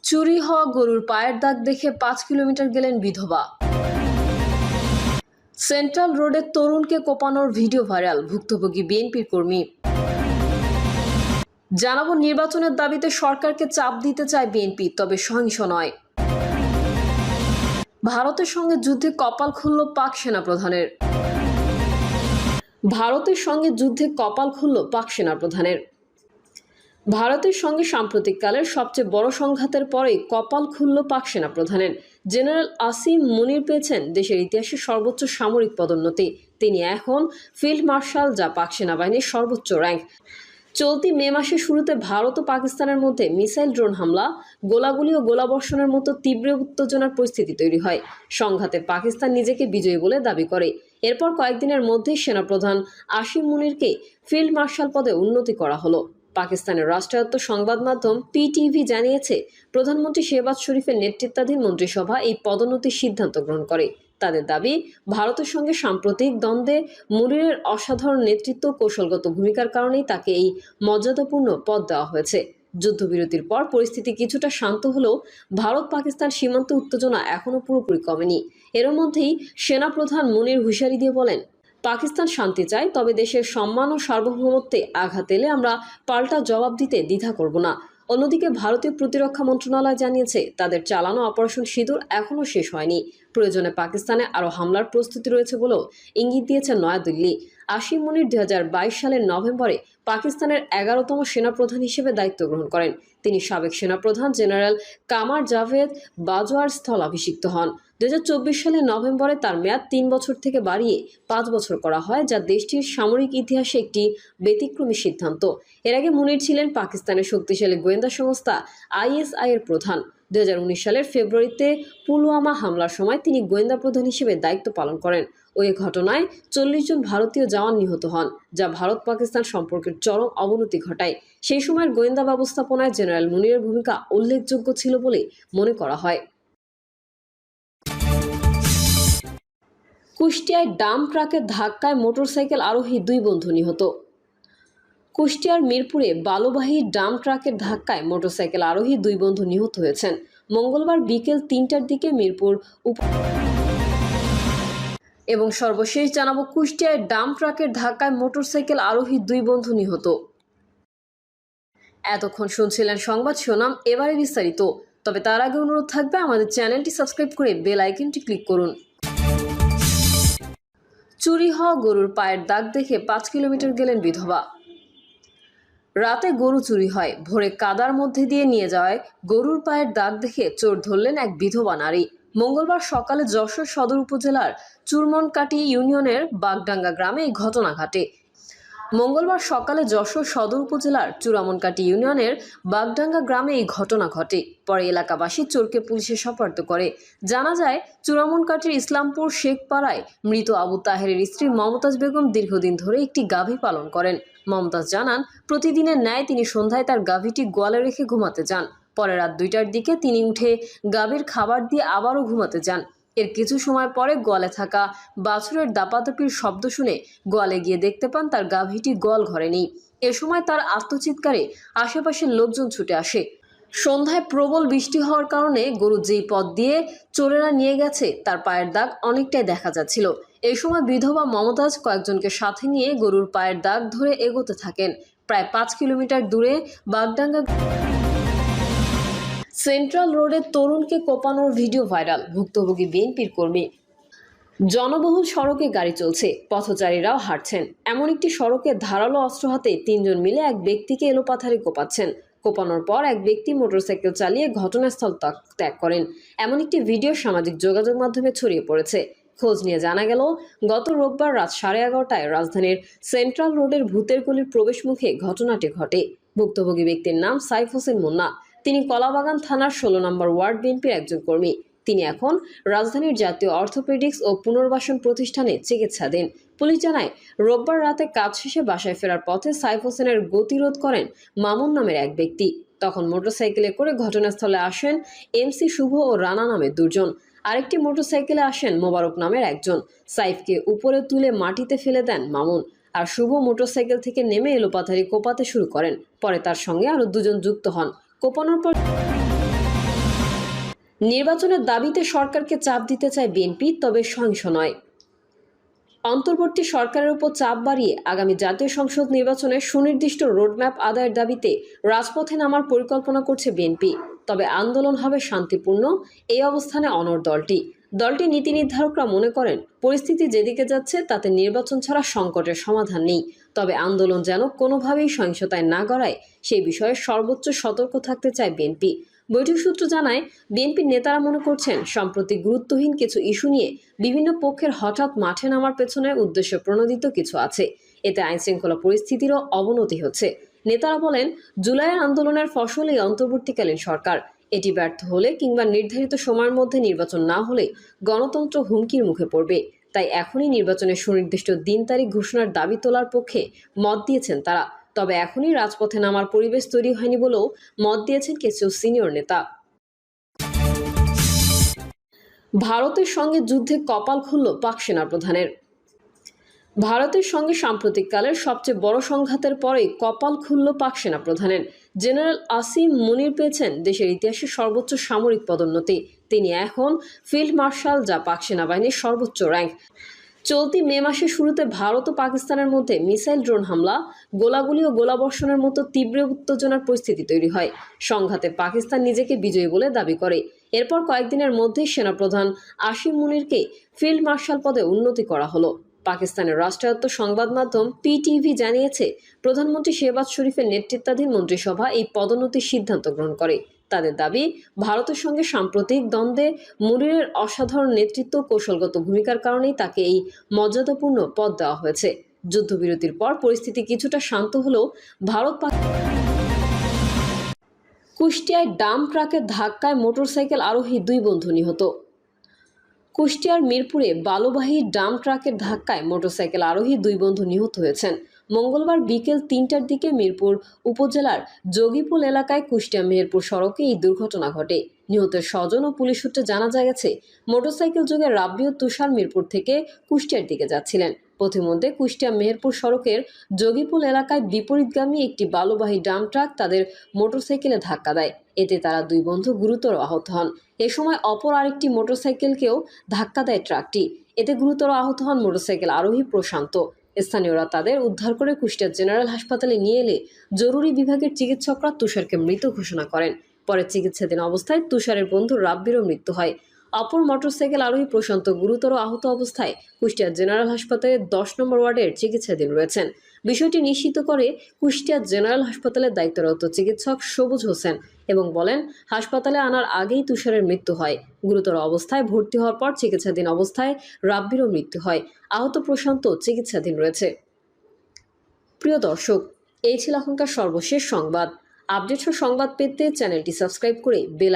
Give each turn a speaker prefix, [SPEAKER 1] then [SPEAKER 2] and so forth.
[SPEAKER 1] চুরি হওয়া গরুর পায়ের দাগ দেখে ৫ কিলোমিটার গেলেন বিধবা। সেন্ট্রাল রোডে তরুণকে কোপানোর ভিডিও ভাইরাল, ভুক্তভোগী বিএনপির কর্মী। জানাবো নির্বাচনের দাবিতে সরকারকে চাপ দিতে চায় বিএনপি, তবে সহিংস নয়। ভারতের সঙ্গে যুদ্ধে কপাল খুলল পাক সেনাপ্রধানের। ভারতের সঙ্গে যুদ্ধে কপাল খুলল পাক সেনাপ্রধানের। ভারতের সঙ্গে সাম্প্রতিককালের সবচেয়ে বড় সংঘাতের পরেই কপাল খুলল পাক সেনাপ্রধানের। জেনারেল আসিম মুনির পেয়েছেন দেশের ইতিহাসে সর্বোচ্চ সামরিক পদোন্নতি। তিনি এখন ফিল্ড মার্শাল, যা পাক সেনাবাহিনীর সর্বোচ্চ র্যাঙ্ক। চলতি মে মাসের শুরুতে ভারত ও পাকিস্তানের মধ্যে মিসাইল, ড্রোন হামলা, গোলাগুলি ও গোলাবর্ষণের মতো তীব্র উত্তেজনার পরিস্থিতি তৈরি হয়। সংঘাতে পাকিস্তান নিজেকে বিজয়ী বলে দাবি করে। এরপর কয়েকদিনের মধ্যেই সেনাপ্রধান আসিম মুনিরকে ফিল্ড মার্শাল পদে উন্নতি করা হলো। পাকিস্তানের রাষ্ট্রায়ত্ত সংবাদ মাধ্যম পিটিভি জানিয়েছে, প্রধানমন্ত্রী শেহবাজ শরীফের নেতৃত্বাধীন মন্ত্রিসভা এই পদোন্নতির সিদ্ধান্ত গ্রহণ করে। তাদের দাবি, ভারতের সঙ্গে সাম্প্রতিক দ্বন্দ্বে মুনিরের অসাধারণ নেতৃত্ব ও কৌশলগত ভূমিকার কারণেই তাকে এই মর্যাদাপূর্ণ পদ দেওয়া হয়েছে। যুদ্ধবিরতির পর পরিস্থিতি কিছুটা শান্ত হলেও ভারত পাকিস্তান সীমান্ত উত্তেজনা এখনও পুরোপুরি কমেনি। এর মধ্যেই সেনাপ্রধান মুনির হুঁশিয়ারি দিয়ে বলেন, পাকিস্তান শান্তি চায়, তবে দেশের সম্মান ও সার্বভৌমত্বে আঘাত এলে আমরা পাল্টা জবাব দিতে দ্বিধা করব না। অন্যদিকে ভারতীয় প্রতিরক্ষা মন্ত্রণালয় জানিয়েছে, তাদের চালানো অপারেশন সিঁদুর এখনও শেষ হয়নি। প্রয়োজনে পাকিস্তানে আরও হামলার প্রস্তুতি রয়েছে বলেও ইঙ্গিত দিয়েছে নয়াদিল্লি। আসিম মুনির 2022 সালের নভেম্বরে পাকিস্তানের 11তম সেনাপ্রধান হিসেবে দায়িত্ব গ্রহণ করেন। তিনি সাবেক সেনাপ্রধান জেনারেল কামার জাভেদ বাজওয়ার স্থলাভিষিক্ত হন। 2024 সালের নভেম্বরে তার মেয়াদ 3 বছর থেকে বাড়িয়ে 5 বছর করা হয়, যা দেশটির সামরিক ইতিহাসে একটি ব্যতিক্রমী সিদ্ধান্ত। এর আগে মুনির ছিলেন পাকিস্তানের শক্তিশালী গোয়েন্দা সংস্থা ISI এর প্রধান। 2019 সালের ফেব্রুয়ারিতে পুলওয়ামা হামলার সময় তিনি গোয়েন্দা প্রধান হিসেবে দায়িত্ব পালন করেন। ওই ঘটনায় 40 জন ভারতীয় জওয়ান নিহত হন, যা ভারত পাকিস্তান সম্পর্কের চরম অবনতি ঘটায়। সেই সময়ের গোয়েন্দা ব্যবস্থাপনায় জেনারেল মুনিরের ভূমিকা উল্লেখযোগ্য ছিল বলে মনে করা হয়। কুষ্টিয়ায় ডাম্প ট্রাকের ধাক্কায় মোটরসাইকেল আরোহী 2 বন্ধু নিহত। কুষ্টিয়ার মিরপুরে বালুবাহী ডাম্প ট্রাকের ধাক্কায় মোটরসাইকেল আরোহী 2 বন্ধু নিহত হয়েছেন। মঙ্গলবার বিকেল 3টার দিকে মিরপুর এবং সর্বশেষ জানাবো, কুষ্টিয়ায় ডাম্প ট্রাকের ধাক্কায় মোটরসাইকেল আরোহী 2 বন্ধু নিহত। এতক্ষণ শুনছিলেন সংবাদ শিরোনাম, এবারে বিস্তারিত। তবে তার আগে অনুরোধ থাকবে, আমাদের চ্যানেলটি সাবস্ক্রাইব করে বেল আইকনটি ক্লিক করুন। চুরি হওয়া গরুর পায়ের দাগ দেখে 5 কিলোমিটার গেলেন বিধবা। রাতে গরু চুরি হয়, ভোরে কাদার মধ্যে দিয়ে নিয়ে যাওয়ায় গরুর পায়ের দাগ দেখে চোর ধরলেন এক বিধবা নারী। মঙ্গলবার সকালে যশোর সদর উপজেলার চুরমনকাটি ইউনিয়নের বাগডাঙ্গা গ্রামে এই ঘটনা ঘটে। মঙ্গলবার সকালে যশোর সদর উপজেলার চুরামনকাটি ইউনিয়নের বাগডাঙ্গা গ্রামে এই ঘটনা ঘটে। পরে এলাকাবাসী চোরকে পুলিশে সোপর্দ করে। জানা যায়, চুরামনকাটির ইসলামপুর শেখপাড়ায় মৃত আবু তাহেরের স্ত্রী মমতাজ বেগম দীর্ঘদিন ধরে একটি গাভী পালন করেন। মমতাজ জানান, প্রতিদিনের ন্যায় তিনি সন্ধ্যায় তার গাভীটি গোয়ালে রেখে ঘুমাতে যান। পরে রাত 2টার দিকে তিনি উঠে গাভীর খাবার দিয়ে আবারও ঘুমাতে যান। এর কিছু সময় পরে গোয়ালে থাকা বাছুরের দাপাদাপির শব্দ শুনে গোয়ালে গিয়ে দেখতে পান তার গাভীটি গোয়াল ঘরে নেই। এ সময় তার আর্তচিৎকারে আশেপাশের লোকজন ছুটে আসে। সন্ধ্যায় প্রবল বৃষ্টি হওয়ার কারণে গরু যেই পথ দিয়ে চোরেরা নিয়ে গেছে তার পায়ের দাগ অনেকটাই দেখা যাচ্ছিল। এই সময় বিধবা মমতাজ কয়েকজনকে সাথে নিয়ে গরুর পায়ের দাগ ধরে এগোতে থাকেন। প্রায় 5 কিলোমিটার দূরে বাগডাঙ্গা সেন্ট্রাল রোডে তরুণকে কোপানোর ভিডিও ভাইরাল, ভুক্তভোগী বিএনপির কর্মী। জনবহুল সড়কে গাড়ি চলছে, পথচারীরাও হাঁটছেন। এমন একটি সড়কে ধারালো অস্ত্র হাতে 3 জন মিলে এক ব্যক্তিকে এলোপাথারি কোপাচ্ছেন। কোপানোর পর এক ব্যক্তি মোটরসাইকেল চালিয়ে ঘটনাস্থল ত্যাগ করেন। এমন একটি ভিডিও সামাজিক যোগাযোগ মাধ্যমে ছড়িয়ে পড়েছে। খোঁজ নিয়ে জানা গেল, গত রোববার রাত 11:30টায় রাজধানীর সেন্ট্রাল রোডের ভূতের গলির প্রবেশ মুখে ঘটনাটি ঘটে। ভুক্তভোগী ব্যক্তির নাম সাইফ হোসেন মুন্না। তিনি কলাবাগান থানার 16 নম্বর ওয়ার্ড বিএনপির একজন কর্মী। তিনি এখন রাজধানীর জাতীয় অর্থোপেডিক্স ও পুনর্বাসন প্রতিষ্ঠানে চিকিৎসাধীন। পুলিশ জানায়, রোববার রাতে কাজ শেষে বাসায় ফেরার পথে সাইফ হোসেনের গতিরোধ করেন মামুন নামের এক ব্যক্তি। তখন মোটরসাইকেলে করে ঘটনাস্থলে আসেন MC শুভ ও রানা নামের 2 জন। আরেকটি মোটরসাইকেলে আসেন মোবারক নামের একজন। সাইফকে উপরে তুলে মাটিতে ফেলে দেন মামুন, আর শুভ মোটরসাইকেল থেকে নেমে এলোপাথারি কোপাতে শুরু করেন। পরে তার সঙ্গে আরও 2 জন যুক্ত হন। কোপানোর পর নির্বাচনের দাবিতে সরকারকে চাপ দিতে চায় বিএনপি, তবে সহিংস নয়। অন্তর্বর্তী সরকারের উপর চাপ বাড়িয়ে আগামী জাতীয় সংসদ নির্বাচনে সুনির্দিষ্ট রোডম্যাপ আদায়ের দাবিতে রাজপথে নামার পরিকল্পনা করছে বিএনপি। তবে আন্দোলন হবে শান্তিপূর্ণ, এই অবস্থানে অনড় দলটির নীতি নির্ধারকরা মনে করেন পরিস্থিতি যেদিকে যাচ্ছে তাতে নির্বাচন ছাড়া সংকটের সমাধান নেই। তবে আন্দোলন যেন কোনোভাবেই সহিংসতায় না গড়ায় সেই বিষয়ে সর্বোচ্চ সতর্ক থাকতে চায় বিএনপি। বৈঠক সূত্র জানায়, বিএনপির নেতারা মনে করছেন সম্প্রতি গুরুত্বহীন কিছু ইস্যু নিয়ে বিভিন্ন পক্ষের হঠাৎ মাঠে নামার পেছনে উদ্দেশ্য প্রণোদিত কিছু আছে। এতে আইনশৃঙ্খলা পরিস্থিতিরও অবনতি হচ্ছে। নেতারা বলেন, জুলাইয়ের আন্দোলনের ফসল এই অন্তর্বর্তীকালীন সরকার। এটি ব্যর্থ হলে কিংবা নির্ধারিত সময়ের মধ্যে নির্বাচন না হলে গণতন্ত্র হুমকির মুখে পড়বে। তাই এখনই নির্বাচনের সুনির্দিষ্ট দিন তারিখ ঘোষণার দাবি তোলার পক্ষে মত দিয়েছেন তারা। তবে এখনই রাজপথে নামার পরিবেশ তৈরি হয়নি বলেও মত দিয়েছেন কিছু সিনিয়র নেতা। ভারতের সঙ্গে যুদ্ধে কপাল খুলল পাক সেনা প্রধানের। ভারতের সঙ্গে সাম্প্রতিককালের সবচেয়ে বড় সংঘাতের পরেই কপাল খুলল পাক সেনা প্রধানের। জেনারেল আসিম মুনির পেয়েছেন দেশের ইতিহাসে সর্বোচ্চ সামরিক পদোন্নতি। তিনি এখন ফিল্ড মার্শাল, যা পাক সেনাবাহিনীর সর্বোচ্চ র্যাঙ্ক। চলতি মে মাসের শুরুতে ভারত ও পাকিস্তানের মধ্যে মিসাইল, ড্রোন হামলা, গোলাগুলি ও গোলাবর্ষণের মতো তীব্র উত্তেজনার পরিস্থিতি তৈরি হয়। সংঘাতে পাকিস্তান নিজেকে বিজয়ী বলে দাবি করে। এরপর কয়েকদিনের মধ্যেই সেনাপ্রধান আসিম মুনিরকে ফিল্ড মার্শাল পদে উন্নতি করা হলো। পাকিস্তানের রাষ্ট্রায়ত্ত সংবাদ মাধ্যম পিটিভি জানিয়েছে, প্রধানমন্ত্রী শেহবাজ শরীফের নেতৃত্বাধীন মন্ত্রিসভা এই পদোন্নতির সিদ্ধান্ত গ্রহণ করে। তাদের দাবি, ভারতের সঙ্গে সাম্প্রতিক দ্বন্দ্বে মুনিরের অসাধারণ নেতৃত্ব ও কৌশলগত ভূমিকার কারণেই তাকে এই মর্যাদাপূর্ণ পদ দেওয়া হয়েছে। যুদ্ধবিরতির পর পরিস্থিতি কিছুটা শান্ত হলেও ভারত কুষ্টিয়ায় ডাম্প ট্রাকের ধাক্কায় মোটরসাইকেল আরোহী 2 বন্ধু নিহত। কুষ্টিয়ার মিরপুরে বালুবাহী ডাম্প ট্রাকের ধাক্কায় মোটরসাইকেল আরোহী 2 বন্ধু নিহত হয়েছেন। মঙ্গলবার বিকেল 3টার দিকে মিরপুর উপজেলার যোগীপুল এলাকায় কুষ্টিয়া মেহেরপুর সড়কে এই দুর্ঘটনা ঘটে। নিহতের স্বজন ও পুলিশ সূত্রে জানা গেছে, মোটরসাইকেল যোগে রাব্বি ও তুষার মিরপুর থেকে কুষ্টিয়ার দিকে যাচ্ছিলেন। পথিমধ্যে কুষ্টিয়া মেহেরপুর সড়কের যোগীপুল এলাকায় বিপরীতগামী একটি বালুবাহী ডাম্প ট্রাক তাদের মোটরসাইকেলে ধাক্কা দেয়। এতে তারা 2 বন্ধু গুরুতর আহত হন। এ সময় অপর আরেকটি মোটরসাইকেলকেও ধাক্কা দেয় ট্রাকটি। এতে গুরুতর আহত হন মোটরসাইকেল আরোহী প্রশান্ত। স্থানীয়রা তাদের উদ্ধার করে কুষ্টিয়া জেনারেল হাসপাতালে নিয়ে এলে জরুরি বিভাগের চিকিৎসকরা তুষারকে মৃত ঘোষণা করেন। পরে চিকিৎসাধীন অবস্থায় তুষারের বন্ধু রাব্বিরও মৃত্যু হয়। অপর মোটরসাইকেল আরোহী প্রশান্ত গুরুতর আহত অবস্থায় কুষ্টিয়া জেনারেল হাসপাতালের 10 নম্বর ওয়ার্ডের চিকিৎসাধীন রয়েছেন। বিষয়টি নিশ্চিত করে কুষ্টিয়া জেনারেল হাসপাতালের দায়িত্বরত চিকিৎসক সবুজ হোসেন এবং বলেন, হাসপাতালে আনার আগেই তুষারের মৃত্যু হয়। গুরুতর অবস্থায় ভর্তি হওয়ার পর চিকিৎসাধীন অবস্থায় রাব্বিরও মৃত্যু হয়। আহত প্রশান্ত চিকিৎসাধীন রয়েছে। প্রিয় দর্শক, এই ছিল এখনকার সর্বশেষ সংবাদ। আপডেট ও সংবাদ পেতে চ্যানেলটি সাবস্ক্রাইব করে বেল